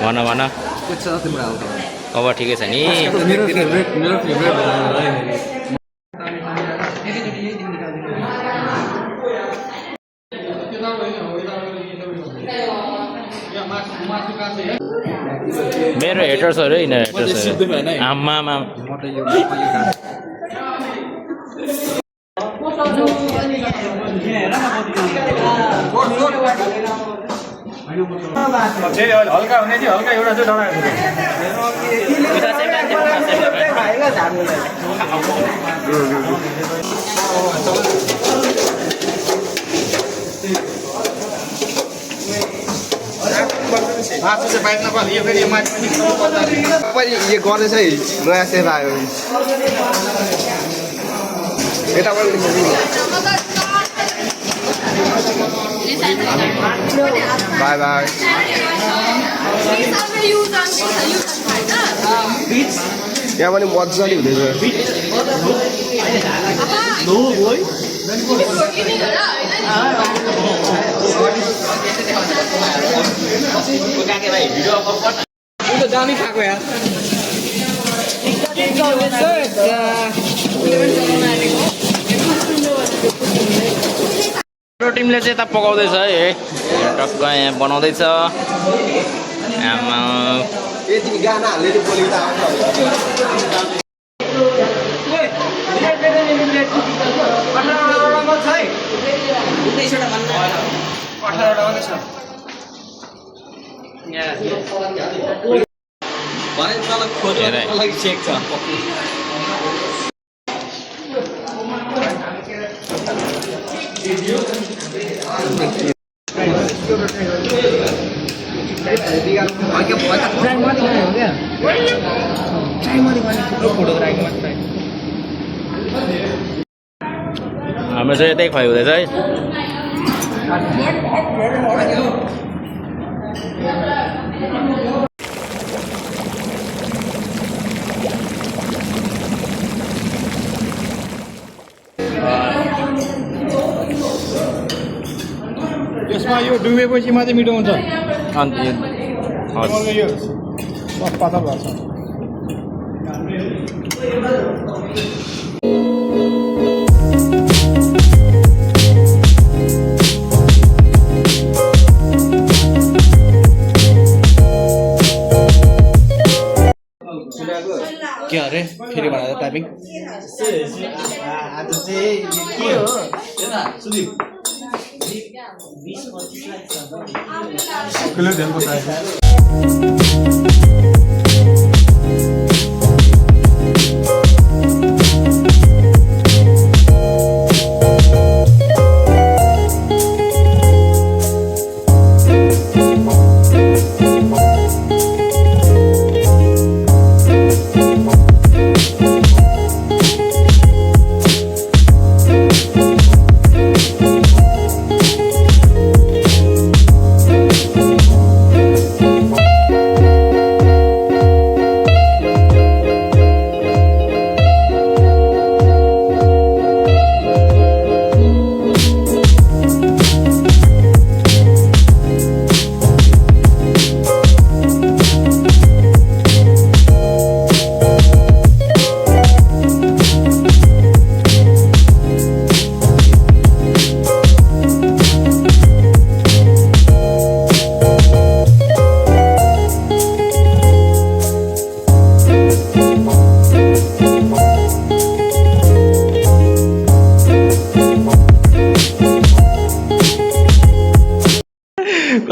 भन भन अब ठिकै छ नि मेरो हेटर्सहरु यिनीहरू हेटर्सहरु आम्मा हल्का हुने चाहिँ हल्का एउटा चाहिँ डढा मासु चाहिँ बाइक नपाल यो फेरि यो गर्दैछ है नयाँ सेवा आयो यताबाट बाई बाई यहाँ पनि मजाले हुँदैछ दामी खाएको यार हाम्रो टिमले चाहिँ यता पकाउँदैछ है टक्क यहाँ बनाउँदैछ आमा यति गाना हाल्ने बोली त हाम्रो चाहिँ यतै खुवाइ हुँदैछ है यसमा यो डुबेपछि मात्रै मिठो हुन्छ अन्त यो पातल भएको छ के अरे फेरि भनेर टाइपिङ आज चाहिँ के हो किलो धेर बसाएको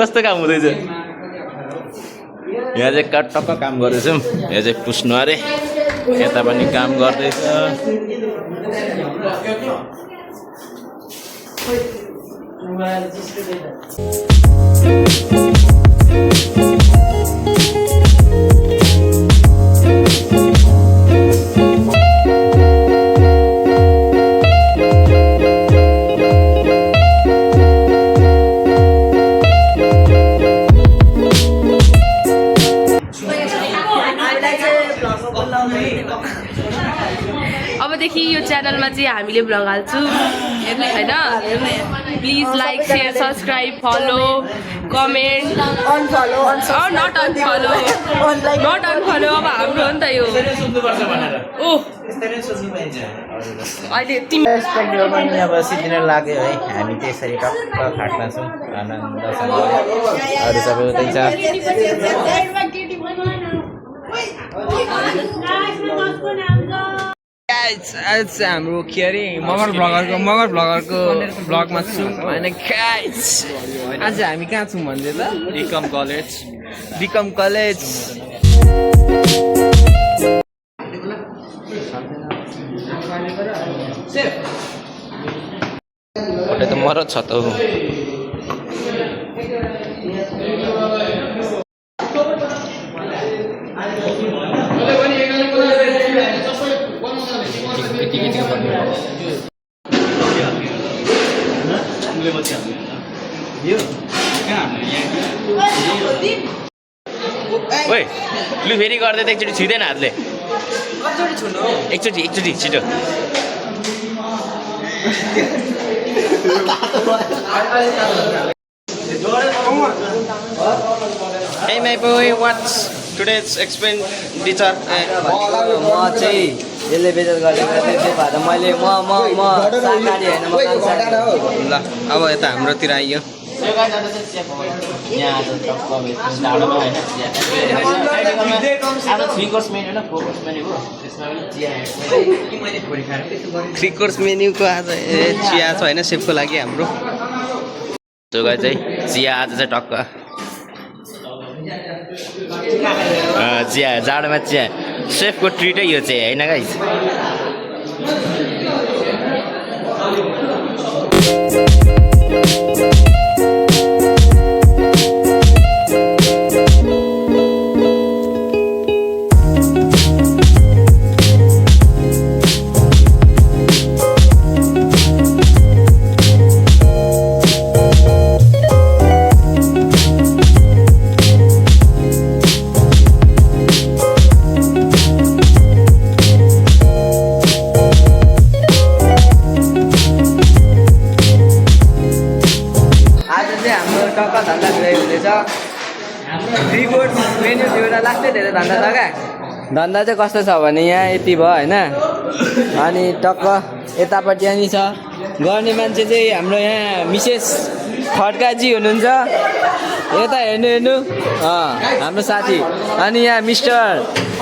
कस्तो काम हुँदैछ यहाँ चाहिँ टक्क काम गर्दैछौँ यहाँ चाहिँ पुस्नु अरे यता पनि काम गर्दैछ अबदेखि यो च्यानलमा चाहिँ हामीले भ्लग हाल्छौँ होइन please like share subscribe follow comment not unfollow अब हाम्रो हो नि त यो ओह अहिले तिमी भिडियो पनि अब सिद्धिन लाग्यो है हामी त्यसरी टक्क खाटमा छौँ आनन्दसँग अरू सबै उतै छ हाम्रो के अरे मगर भ्लगरको भ्लगमा छौँ होइन आज हामी कहाँ छौँ भन्दै त बिकम कलेज अहिले त मर छ त ओइ लु फेरि गर्दै त एकचोटि छुँदैन हातले एकचोटि छिटो Hey my boy, what's today's expenditure? म चाहिँ यसले बेचत गरेको त्यही भएर मैले म सरकारी होइन म ल अब यता हाम्रोतिर आइयो यहाँ आज टक्क ढाडोमा होइन 3 कोर्स मेन्यु होइन 4 कोर्स मेन्यु हो त्यसमा पनि चिया 3 कोर्स मेन्युको आज चिया छ होइन सेफको लागि हाम्रो जोगा चाहिँ चिया आज चाहिँ टक्क चिया जाडोमा चिया सेफको ट्रिटै यो चाहिँ होइन गाइस धन्दा चाहिँ कस्तो छ भने यहाँ यति भयो होइन अनि टक्क यतापट्टि नि छ गर्ने मान्छे चाहिँ हाम्रो यहाँ मिसेस खड्काजी हुनुहुन्छ यता हेर्नु हाम्रो साथी अनि यहाँ मिस्टर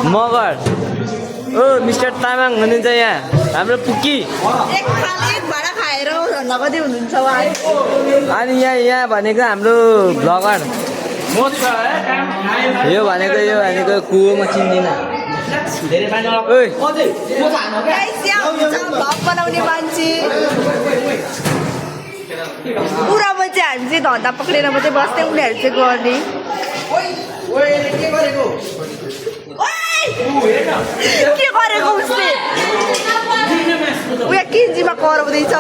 मगर ओ मिस्टर तामाङ हुनुहुन्छ यहाँ हाम्रो पुक्की अनि यहाँ भनेको हाम्रो भ्लगर यो भनेको कुवोमा चिन्दिनँ बनाउने मान्छे पुरामा चाहिँ हामी चाहिँ धन्दा पक्रेर मात्रै बस्दै उनीहरू चाहिँ गर्ने के गरेको उसले उयो केजीमा कराउँदैछ